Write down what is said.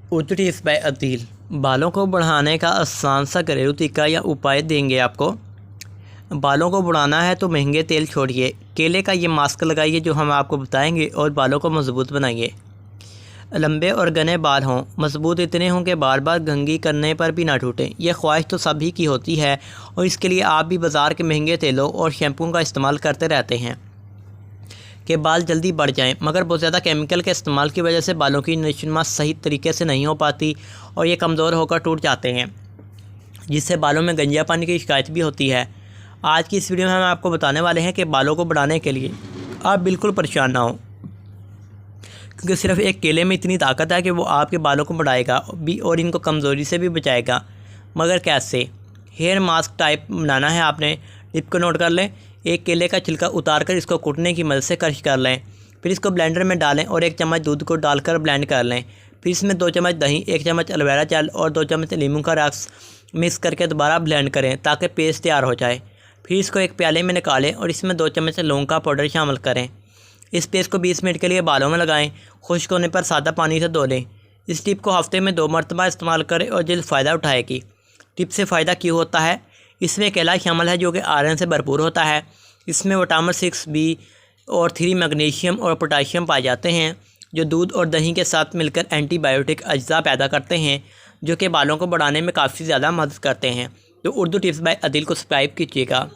Urdu tips by Adeel. बालों को बढ़ाने का आसान सा घरेलू तरीका या उपाय देंगे आपको। बालों को बढ़ाना है तो महंगे तेल छोड़िए, केले का ये मास्क लगाइए जो हम आपको बताएंगे और बालों को मजबूत बनाइए। लंबे और घने बाल हों, मजबूत इतने हों कि बार बार कंघी करने पर भी ना टूटें। यह ख्वाहिश तो सभी की होती है और इसके लिए आप भी बाज़ार के महंगे तेलों और शैम्पू का इस्तेमाल करते रहते हैं कि बाल जल्दी बढ़ जाएं, मगर बहुत ज़्यादा केमिकल के इस्तेमाल की वजह से बालों की नशोनुमा सही तरीके से नहीं हो पाती और ये कमज़ोर होकर टूट जाते हैं, जिससे बालों में गंजापन की शिकायत भी होती है। आज की इस वीडियो में हम आपको बताने वाले हैं कि बालों को बढ़ाने के लिए आप बिल्कुल परेशान ना हो, क्योंकि सिर्फ एक केले में इतनी ताकत है कि वो आपके बालों को बढ़ाएगा भी और इनको कमज़ोरी से भी बचाएगा। मगर कैसे? हेयर मास्क टाइप बनाना है आपने। टिप को नोट कर लें। एक केले का छिलका उतार कर इसको कूटने की मदद से क्रश कर लें। फिर इसको ब्लेंडर में डालें और 1 चम्मच दूध को डालकर ब्लेंड कर लें। फिर इसमें 2 चम्मच दही, 1 चम्मच एलोवेरा जेल और 2 चम्मच नींबू का रस मिक्स करके दोबारा ब्लेंड करें ताकि पेस्ट तैयार हो जाए। फिर इसको एक प्याले में निकालें और इसमें 2 चम्मच लौंग का पाउडर शामिल करें। इस पेस्ट को 20 मिनट के लिए बालों में लगाएं। खुश्क होने पर सादा पानी से धो लें। इस टिप को हफ्ते में 2 मरतबा इस्तेमाल करें और जल्द फ़ायदा उठाएगी। टिप से फ़ायदा क्यों होता है? इसमें केला शामिल है जो कि आयरन से भरपूर होता है। इसमें विटामिन 6, बी और 3, मैग्नीशियम और पोटाशियम पाए जाते हैं जो दूध और दही के साथ मिलकर एंटीबायोटिक अज्जा पैदा करते हैं जो कि बालों को बढ़ाने में काफ़ी ज़्यादा मदद करते हैं। तो उर्दू टिप्स बाय अदील को सब्सक्राइब कीजिएगा।